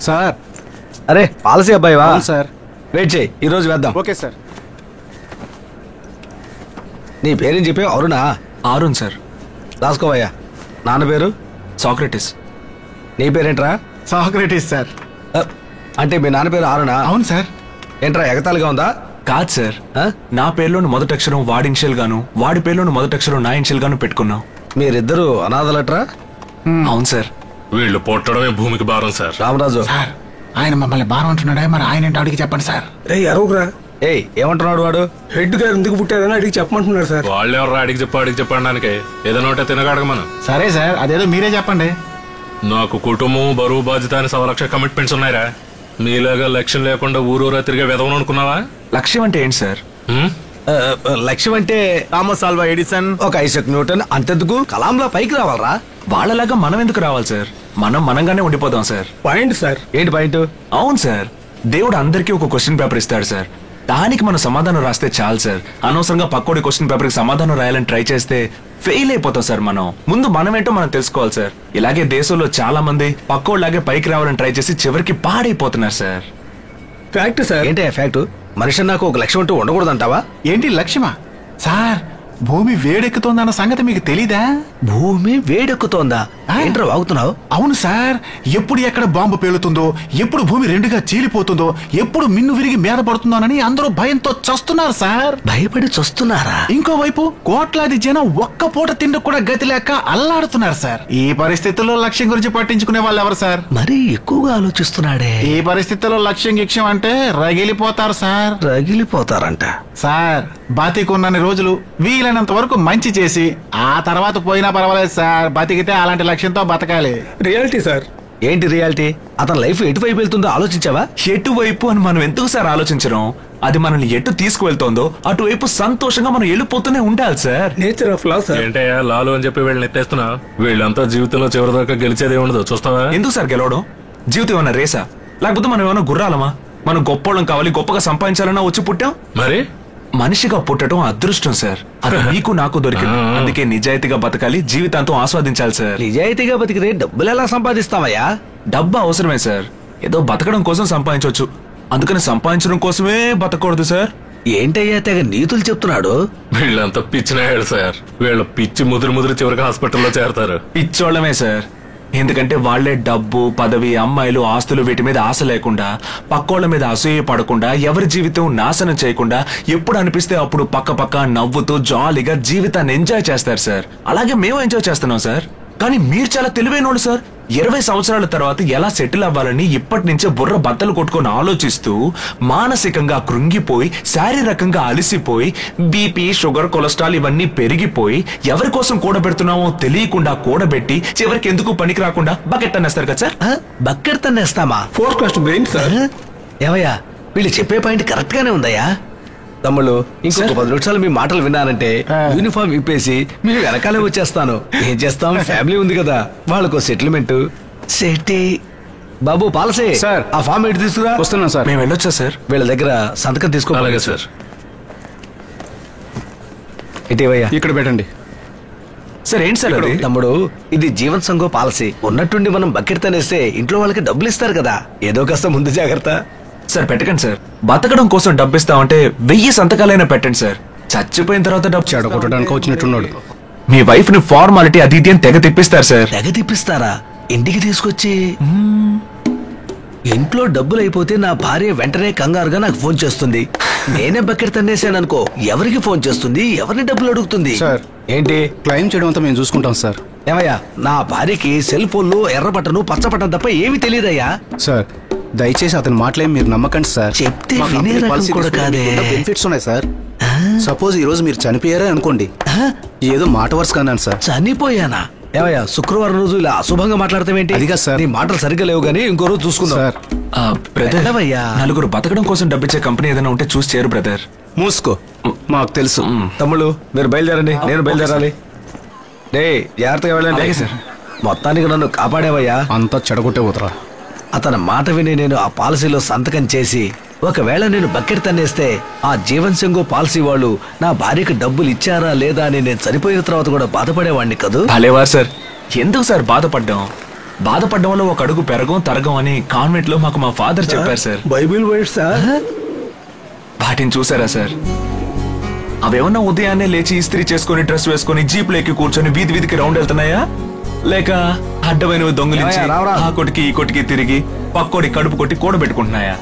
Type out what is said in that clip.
Sir. అరే policy అబ్బాయివా? Sir. Wait చేయి, ఈరోజు వేద్దాం. Okay sir. నీ పేరేం చెప్పావు? అరుణా? అరుణ్ సార్. రాసుకోవయ్యా. నాన్న పేరు? సాక్రటిస్. నీ పేరేంట్రా? Socrates sir. అంటే మీ నాన్న పేరు అరుణా? అవును సార్. ఏంట్రా ఎగతాళిగా ఉందా? కాదు సార్, నా పేరులోని మొదటి అక్షరం వాడి ఇన్షియల్ గాను, వాడి పేరులోని మొదటి అక్షరం నా ఇన్షియల్ గాను పెట్టుకున్నాం. మీరిద్దరు అనాథలట్రా? అవును సార్. వీళ్ళు పుట్టడమే భూమికి భారం సార్. రామరాజు సార్ ఆయన మమ్మల్ని భారం అంటున్నాడే, మరి ఆయన ఏంటో అడిగి చెప్పండి సార్. అరవకురా. ఏయ్ ఏమంటున్నాడు వాడు? హెడ్ గారు ఎందుకు పుట్టారని అడిగి చెప్పమంటున్నారు సార్. వాళ్ళెవరు అడిగి చెప్పడానికి ఏదైనా ఒకటే తినగడగమను. సరే సార్, అదేదో మీరే చెప్పండి. నాకు కుటుంబం, బరువు, బాధ్యత అని 100 లక్ష కమిట్మెంట్స్ ఉన్నాయిరా. మీలాగా లక్ష్యం లేకుండా ఊరూరా తిరిగే వెదవను అనుకున్నావా? లక్ష్యం అంటే ఏంటి సార్? లక్ష్యం అంటే థామస్ ఆల్వా ఎడిసన్, ఒక ఐసక్ న్యూటన్, అంతెందుకు కలాంలో పైకి రావాలరా? వాళ్ళలాగా మనం ఎందుకు రావాలి సార్? మనం మనంగానే ఉండిపోతాం సార్. Point sir. ఏంటి పాయింట్? అవును సార్, దేవుడు అందరికీ ఒక క్వశ్చన్ పేపర్ ఇస్తాడు సార్. దానికి మనం సమాధానం రాస్తే చాలు సార్. అనవసరంగా పక్కోడి క్వశ్చన్ పేపర్ కి సమాధానం రాయాలని ట్రై చేస్తే ఫెయిల్ అయిపోతాం సార్. ముందు మనమేంటో మనం తెలుసుకోవాలి సార్. ఇలాగే దేశంలో చాలా మంది పక్కోళ్ళలాగే పైకి రావాలని ట్రై చేసి చివరికి పాడైపోతున్నారు సార్. Fact sir. ఏంటి ఫ్యాక్ట్? మనిషి నాకు ఒక లక్ష్యం అంటూ ఉండకూడదంటావా? ఏంటి లక్ష్యమా? సార్ భూమి వేడెక్కుతోందన్న సంగతి మీకు తెలీదా? భూమి వేడెక్కుతోందా? ఏంట్రా వాగుతున్నావు? అవును సార్, ఎప్పుడు ఎక్కడ బాంబు పేలుతుందో, ఎప్పుడు భూమి రెండుగా చీలిపోతుందో, ఎప్పుడు మిన్ను విరిగి మీద పడుతుందోనని అందరూ భయంతో చస్తున్నారు సార్. భయపడి చస్తున్నారా? ఇంకోవైపు కోట్లాది జనం ఒక్క పూట తిండి కూడా గతి లేక అల్లాడుతున్నారు సార్. ఈ పరిస్థితుల్లో లక్ష్యం గురించి పట్టించుకునే వాళ్ళు ఎవరు సార్? మరీ ఎక్కువగా ఆలోచిస్తున్నాడే. ఈ పరిస్థితుల్లో లక్ష్యం గిక్ష్యం అంటే రగిలిపోతారు సార్. రగిలిపోతారంట సార్ బతికున్నన్ని రోజులు వీలైనంత వరకు మంచి చేసి ఆ తర్వాత పోయినా పర్వాలేదు సార్. బతికితే అలాంటి లక్ష్యంతో బతకాలి. Reality sir. ఏంటి రియాలిటీ? అతని లైఫ్ ఎటువైపు వెళ్తుందో ఆలోచించావా? ఎటువైపు అని మనం ఎందుకు సార్ ఆలోచించడం? అది మనల్ని ఎటు తీసుకువెళ్తోందో అటువైపు సంతోషంగా మనం వెళ్ళిపోతూనే ఉండాలి sir. Nature of law sir. ఏంటయ్యా లాలు అని చెప్పి వీళ్ళని ఎత్తేస్తున్నా? వీళ్ళంతా జీవితంలో చివరిదాకా గెలిచేదే ఉండదు, చూస్తావా? ఎందుకు సార్ గెలవడం? జీవితం ఏమైనా రేసా? లేకపోతే మనం ఏమైనా గుర్రాలమా? మనం గొప్పోళ్ళం కావాలి, గొప్పగా సంపాదించాలన్నా వచ్చి పుట్టాం. మరి మనిషిగా పుట్టడం అదృష్టం సార్. అది మీకు నాకు దొరికింది. అందుకే నిజాయితీగా బతకాలి, జీవితాంతం ఆస్వాదించాలి సార్. నిజాయితీగా బతికితే డబ్బులు ఎలా సంపాదిస్తావయ్యా? డబ్బు అవసరమే సార్. ఏదో బతకడం కోసం సంపాదించవచ్చు, అందుకని సంపాదించడం కోసమే బతకూడదు సార్. ఏంటయ్యా తెగ నీతులు చెప్తున్నాడు? వీళ్ళంతా పిచ్చినాయాడు సార్. వీళ్ళ పిచ్చి ముదిరి చివరికి హాస్పిటల్లో చేరతారు. పిచ్చోళ్ళమే సార్. ఎందుకంటే వాళ్లే డబ్బు, పదవి, అమ్మాయిలు, ఆస్తులు వీటి మీద ఆశ లేకుండా, పక్కోళ్ల మీద అసూయ పడకుండా, ఎవరి జీవితం నాశనం చేయకుండా, ఎప్పుడు అనిపిస్తే అప్పుడు పక్క నవ్వుతూ జాలీగా జీవితాన్ని ఎంజాయ్ చేస్తారు సార్. అలాగే మేము ఎంజాయ్ చేస్తున్నాం సార్. కానీ మీరు చాలా తెలివైనోళ్ళు సార్. 20 సంవత్సరాల తర్వాత ఎలా సెటిల్ అవ్వాలని ఇప్పటి నుంచే బుర్ర బద్దలు కొట్టుకొని ఆలోచిస్తూ మానసికంగా కృంగిపోయి, శారీరకంగా అలసిపోయి, బీపీ, షుగర్, కొలెస్ట్రాల్ ఇవన్నీ పెరిగిపోయి, ఎవరి కోసం కూడబెడుతున్నామో తెలియకుండా కూడబెట్టి చివరికి ఎందుకు పనికి రాకుండా బకెట్ తన్నేస్తారు కదా సార్. బకెట్ తన్నేస్తామా? Forecast brain sir. ఏమయ్యా వీళ్ళు చెప్పే పాయింట్ కరెక్ట్ గానే ఉందయ్యా. తమ్ముళ్ళు ఇంకొక 10 నిమిషాలు మీ మాటలు విన్నానంటే యూనిఫామ్ ఇప్పేసి మీ వెనకాలే వచ్చేస్తాను. ఏం చేస్తాం, ఫ్యామిలీ ఉంది కదా, వాళ్ళకు సెటిల్మెంట్ సెట్టి. బాబు పాలసీ సార్, ఆ ఫామ్ ఏంటి తీసుకురా. వస్తున్నాను సార్. మేము వెళ్ళొచ్చా సార్? వీళ్ళ దగ్గర సంతకం తీసుకో. అలాగే సార్. ఇటీవయ్యా ఇక్కడ పెట్టండి సార్. ఏంటి సార్ అది? తమ్ముడు ఇది జీవన్ సంఘో పాలసీ. ఉన్నట్టుండి మనం బకెట్ తనేస్తే ఇంట్లో వాళ్ళకి డబ్బులు ఇస్తారు కదా, ఏదో కాస్త ముందు జాగ్రత్త. సార్ పెట్టకండి సార్. బతకడం కోసం డబ్బు ఇస్తామంటే 1000 సంతకాలైనా పెట్టండి సార్. చచ్చిపోయిన తర్వాత డబ్బు చెడగొట్టడానికి వచ్చినట్టున్నాడు. మీ వైఫ్ ని ఫార్మాలిటీ అది ఇది అని తెగ తిప్పిస్తారు సార్. తెగ తిప్పిస్తారా? ఇంటికి తీసుకొచ్చి ఇంట్లో డబ్బులు అయిపోతే నా భార్య వెంటనే కంగారుగా నాకు ఫోన్ చేస్తుంది. నేనే బకెట్ తన్నేసాననుకో, ఎవరికి ఫోన్ చేస్తుంది, ఎవరిని డబ్బులు అడుగుతుంది? సార్ ఏంటి క్లెయిమ్ చేయడం అంతా మేము చూసుకుంటాం సార్. ఏమయ్యా నా భార్యకి సెల్ ఫోన్లు ఎర్ర బటను పచ్చ బటన్ తప్ప ఏమీ తెలియదయ్యా. సార్ దయచేసి అతని మాటలేం మీరు నమ్మకండి సార్. చెప్తే వినే రకం కూడా కాదే. బెనిఫిట్స్ ఉన్నాయి సార్. సపోజ్ ఈ రోజు మీరు చనిపోయారే అనుకోండి, ఏదో మాట వరుస కన్నాను సార్. చనిపోయానా? ఏమయ్యా శుక్రవారం రోజు ఇలా అశుభంగా మాట్లాడతావేంటి? అది కాదు సార్. నీ మాటలు సరిగ్గా లేవు గానీ ఇంకో రోజు చూసుకుందాం సార్. బ్రదర్, వెళ్ళవయ్యా. నలుగురు బతకడం కోసం డబ్బిచ్చే కంపెనీ ఏదైనా ఉంటే చూసి చేరు బ్రదర్. మూసుకో, మాకు తెలుసు. తమ్ముళ్ళు మీరు బయలుదేరండి, నేను బయలుదేరాలి. డే జాగ్రత్తగా వెళ్ళండి. అలాగే సార్. మొత్తానికి నన్ను కాపాడేవయ్యా. అంతా చెడగొట్టే పోతరా. అతని మాట విని నేను ఆ పాలసీలో సంతకం చేసి, ఒకవేళ నేను బకెట్ తన్నేస్తే ఆ జీవన్ సంఘో పాలసీ వాళ్ళు నా భార్యకు డబ్బులు ఇచ్చారా లేదా అని నేను చనిపోయిన తర్వాత కూడా బాధపడేవాడిని కదూ. భలేవారు సార్. ఎందుకు సార్ బాధపడ్డాం? బాధపడడం వల్ల ఒక అడుగు పెరగం తరగం అని కాన్వెంట్ లో మాకు మా ఫాదర్ చెప్పారు సార్. Bible word sir. వాటిని చూసారా సార్? అవేమన్నా ఉదయాన్నే లేచి ఇస్త్రీ చేసుకుని డ్రెస్ వేసుకుని జీప్ లేకి కూర్చొని వీధి వీధికి రౌండ్ వెళ్తున్నాయా, లేక అడ్డమైనవి దొంగిలించి రావరా. ఆ కొటికి ఈ కొటికి తిరిగి పక్కోడి కడుపు కొట్టి కూడబెట్టుకుంటున్నాయా?